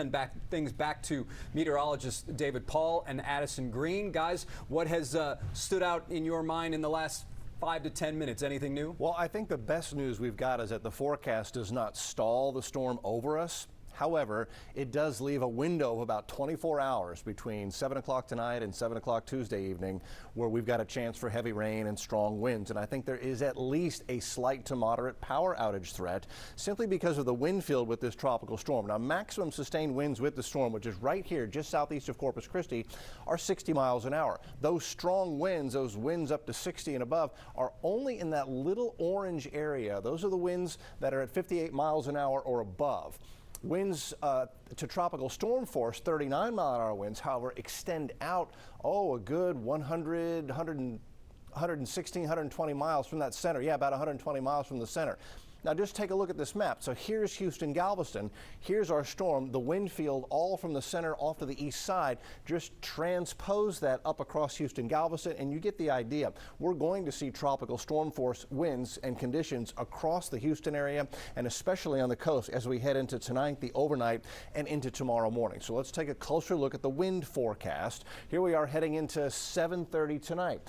And things back to meteorologist David Paul and Addison Green. Guys, what has stood out in your mind in the last 5 to 10 minutes? Anything new? Well, I think the best news we've got is that the forecast does not stall the storm over us. However, it does leave a window of about 24 hours between 7 o'clock tonight and 7 o'clock Tuesday evening where we've got a chance for heavy rain and strong winds. And I think there is at least a slight to moderate power outage threat simply because of the wind field with this tropical storm. Now, maximum sustained winds with the storm, which is right here just southeast of Corpus Christi, are 60 miles an hour. Those strong winds, those winds up to 60 and above, are only in that little orange area. Those are the winds that are at 58 miles an hour or above. Winds to tropical storm force, 39-mile-an-hour winds, however, extend out, a good 100, 116, 120 miles from that center. Yeah, about 120 miles from the center. Now just take a look at this map. So here's Houston, Galveston. Here's our storm. The wind field all from the center off to the east side. Just transpose that up across Houston, Galveston, and you get the idea. We're going to see tropical storm force winds and conditions across the Houston area and especially on the coast as we head into tonight, the overnight, and into tomorrow morning. So let's take a closer look at the wind forecast. Here we are heading into 7:30 tonight.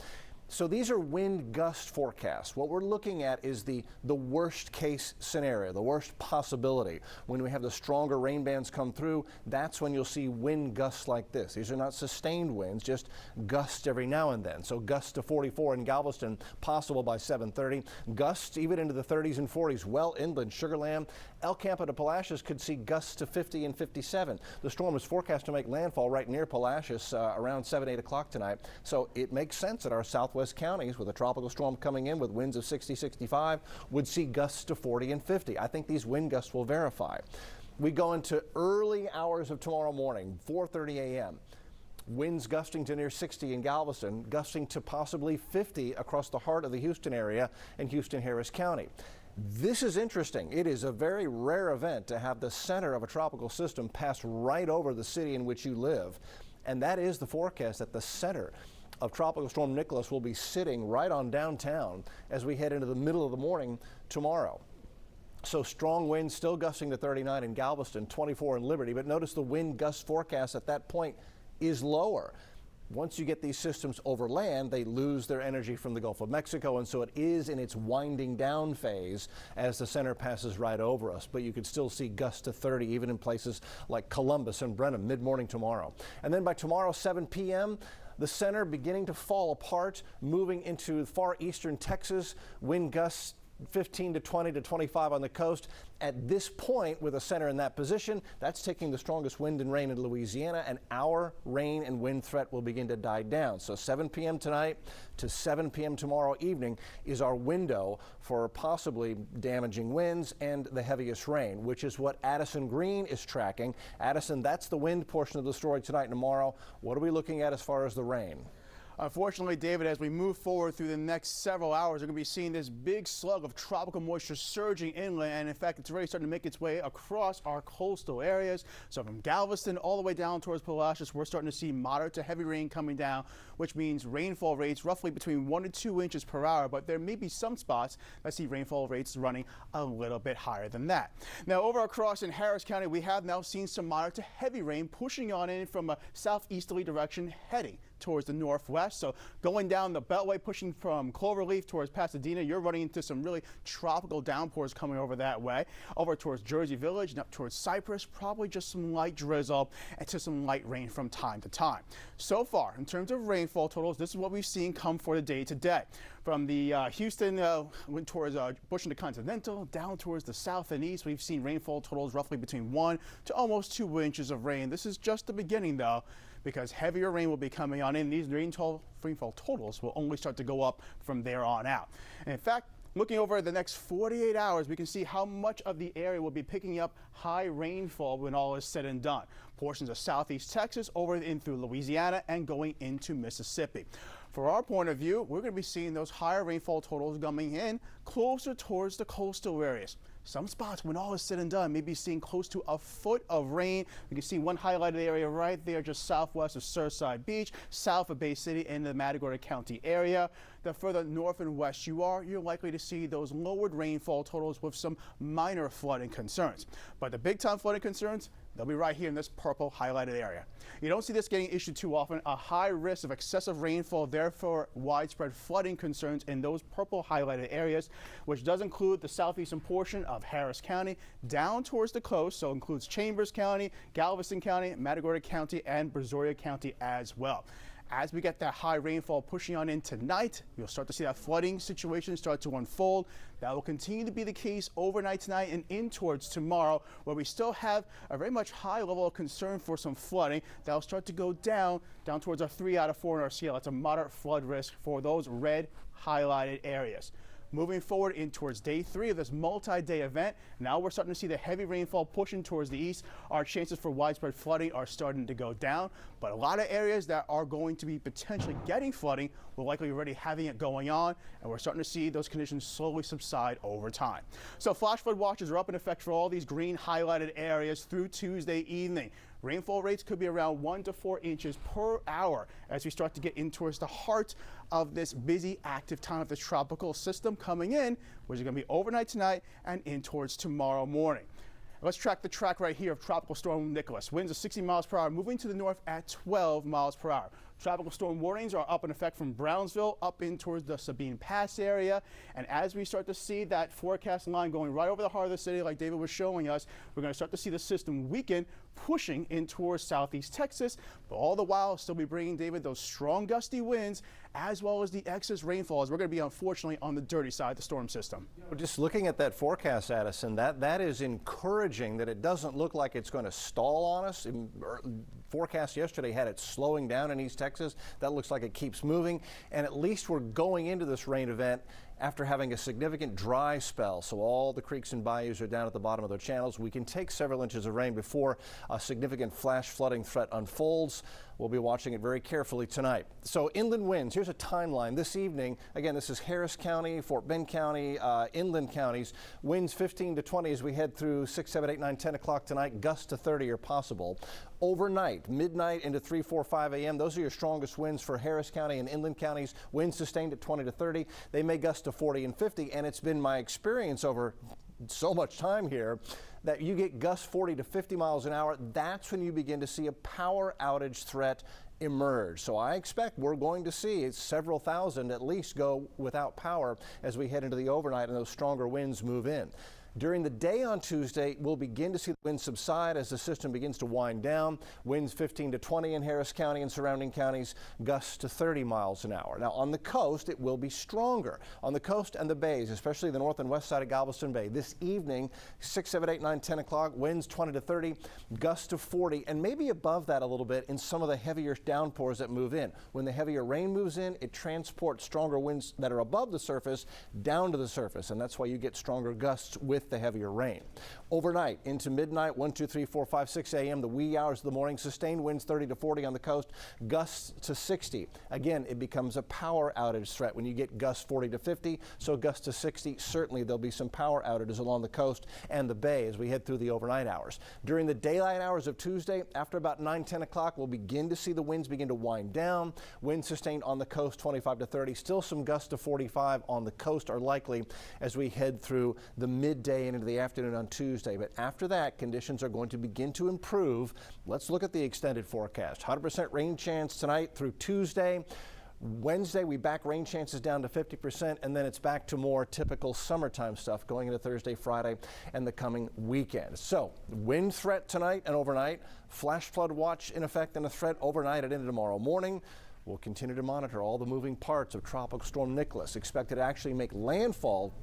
So these are wind gust forecasts. What we're looking at is the worst case scenario, the worst possibility. When we have the stronger rain bands come through, that's when you'll see wind gusts like this. These are not sustained winds, just gusts every now and then. So gusts to 44 in Galveston possible by 7:30. Gusts even into the 30s and 40s well inland. Sugar Land, El Campo to Palacios could see gusts to 50 and 57. The storm is forecast to make landfall right near Palacios around 7, 8 o'clock tonight. So it makes sense that our southwest counties with a tropical storm coming in with winds of 60, 65 would see gusts to 40 and 50. I think these wind gusts will verify. We go into early hours of tomorrow morning, 4:30 a.m. Winds gusting to near 60 in Galveston, gusting to possibly 50 across the heart of the Houston area and Houston-Harris County. This is interesting. It is a very rare event to have the center of a tropical system pass right over the city in which you live. And that is the forecast that the center of Tropical Storm Nicholas will be sitting right on downtown as we head into the middle of the morning tomorrow. So strong winds still gusting to 39 in Galveston, 24 in Liberty, but notice the wind gust forecast at that point is lower. Once you get these systems over land, they lose their energy from the Gulf of Mexico, and so it is in its winding down phase as the center passes right over us. But you could still see gusts to 30 even in places like Columbus and Brenham mid-morning tomorrow. And then by tomorrow, 7 p.m., the center beginning to fall apart, moving into far eastern Texas, wind gusts 15 to 20 to 25 on the coast. At this point, with a center in that position, that's taking the strongest wind and rain in Louisiana, and our rain and wind threat will begin to die down. So 7 p.m. tonight to 7 p.m. tomorrow evening is our window for possibly damaging winds and the heaviest rain, which is what Addison Green is tracking. Addison, that's the wind portion of the story tonight and tomorrow. What are we looking at as far as the rain? Unfortunately, David, as we move forward through the next several hours, we're going to be seeing this big slug of tropical moisture surging inland. And in fact, it's already starting to make its way across our coastal areas. So from Galveston all the way down towards Palacios, we're starting to see moderate to heavy rain coming down, which means rainfall rates roughly between 1 to 2 inches per hour. But there may be some spots that see rainfall rates running a little bit higher than that. Now, over across in Harris County, we have now seen some moderate to heavy rain pushing on in from a southeasterly direction heading towards the northwest. So going down the Beltway, pushing from Cloverleaf towards Pasadena, you're running into some really tropical downpours coming over that way. Over towards Jersey Village and up towards Cypress, probably just some light drizzle and to some light rain from time to time. So far, in terms of rainfall totals, this is what we've seen come for the day today. From the Houston, went towards Bush into Continental, down towards the south and east, we've seen rainfall totals roughly between 1 to almost 2 inches of rain. This is just the beginning, though, because heavier rain will be coming on in. These rainfall totals will only start to go up from there on out. And in fact, looking over the next 48 hours, we can see how much of the area will be picking up high rainfall when all is said and done. Portions of southeast Texas over in through Louisiana and going into Mississippi. For our point of view, we're going to be seeing those higher rainfall totals coming in closer towards the coastal areas. Some spots, when all is said and done, may be seeing close to a foot of rain. You can see one highlighted area right there just southwest of Surfside Beach, south of Bay City in the Matagorda County area. The further north and west you are, you're likely to see those lowered rainfall totals with some minor flooding concerns. But the big time flooding concerns, they'll be right here in this purple highlighted area. You don't see this getting issued too often. A high risk of excessive rainfall, therefore widespread flooding concerns in those purple highlighted areas, which does include the southeastern portion of Harris County down towards the coast, so includes Chambers County, Galveston County, Matagorda County, and Brazoria County as well. As we get that high rainfall pushing on in tonight, you'll start to see that flooding situation start to unfold. That will continue to be the case overnight tonight and in towards tomorrow, where we still have a very much high level of concern for some flooding. That will start to go down towards a 3 out of 4 on our scale. That's a moderate flood risk for those red highlighted areas. Moving forward in towards day 3 of this multi-day event, now we're starting to see the heavy rainfall pushing towards the east. Our chances for widespread flooding are starting to go down, but a lot of areas that are going to be potentially getting flooding will likely already having it going on, and we're starting to see those conditions slowly subside over time. So flash flood watches are up in effect for all these green highlighted areas through Tuesday evening. Rainfall rates could be around 1 to 4 inches per hour as we start to get in towards the heart of this busy, active time of this tropical system coming in, which is going to be overnight tonight and in towards tomorrow morning. Let's track the track right here of Tropical Storm Nicholas. Winds of 60 miles per hour moving to the north at 12 miles per hour. Tropical storm warnings are up in effect from Brownsville up in towards the Sabine Pass area. And as we start to see that forecast line going right over the heart of the city, like David was showing us, we're going to start to see the system weaken, pushing in towards southeast Texas, but all the while still be bringing, David, those strong gusty winds as well as the excess rainfall, as we're going to be unfortunately on the dirty side of the storm system. Just looking at that forecast, Addison, that is encouraging that it doesn't look like it's going to stall on us. Forecast yesterday had it slowing down in East Texas. That looks like it keeps moving, and at least we're going into this rain event after having a significant dry spell. So all the creeks and bayous are down at the bottom of their channels. We can take several inches of rain before a significant flash flooding threat unfolds. We'll be watching it very carefully tonight. So inland winds, here's a timeline. This evening, again, this is Harris County, Fort Bend County, inland counties. Winds 15 to 20 as we head through 6, 7, 8, 9, 10 o'clock tonight. Gusts to 30 are possible. Overnight, midnight into 3, 4, 5 a.m. Those are your strongest winds for Harris County and inland counties. Winds sustained at 20 to 30. They may gust to 40 and 50, and it's been my experience over so much time here that you get gusts 40 to 50 miles an hour. That's when you begin to see a power outage threat emerge. So I expect we're going to see several thousand at least go without power as we head into the overnight and those stronger winds move in. During the day on Tuesday, we'll begin to see the winds subside as the system begins to wind down. Winds 15 to 20 in Harris County and surrounding counties, gusts to 30 miles an hour. Now on the coast, it will be stronger. On the coast and the bays, especially the north and west side of Galveston Bay. This evening, 6, 7, 8, 9, 10 o'clock, winds 20 to 30, gusts to 40, and maybe above that a little bit in some of the heavier downpours that move in. When the heavier rain moves in, it transports stronger winds that are above the surface down to the surface, and that's why you get stronger gusts with the heavier rain. Overnight into midnight, 1, 2, 3, 4, 5, 6 a.m., the wee hours of the morning, sustained winds 30 to 40 on the coast, gusts to 60. Again, it becomes a power outage threat when you get gusts 40 to 50, so gusts to 60, certainly there'll be some power outages along the coast and the bay as we head through the overnight hours. During the daylight hours of Tuesday, after about 9, 10 o'clock, we'll begin to see the winds begin to wind down. Winds sustained on the coast 25 to 30, still some gusts to 45 on the coast are likely as we head through the midday and into the afternoon on Tuesday. But after that, conditions are going to begin to improve. Let's look at the extended forecast. 100% rain chance tonight through Tuesday. Wednesday, we back rain chances down to 50%, and then it's back to more typical summertime stuff going into Thursday, Friday, and the coming weekend. So, wind threat tonight and overnight. Flash flood watch in effect and a threat overnight and into tomorrow morning. We'll continue to monitor all the moving parts of Tropical Storm Nicholas, expected to actually make landfall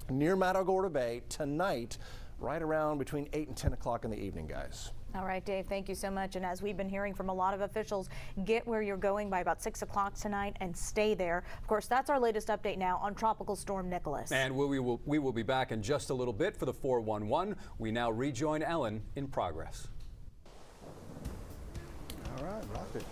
near Matagorda Bay tonight, right around between 8 and 10 o'clock in the evening, guys. All right, Dave, thank you so much. And as we've been hearing from a lot of officials, get where you're going by about 6 o'clock tonight and stay there. Of course, that's our latest update now on Tropical Storm Nicholas. And we will be back in just a little bit for the 411. We now rejoin Ellen in progress. All right, rock it.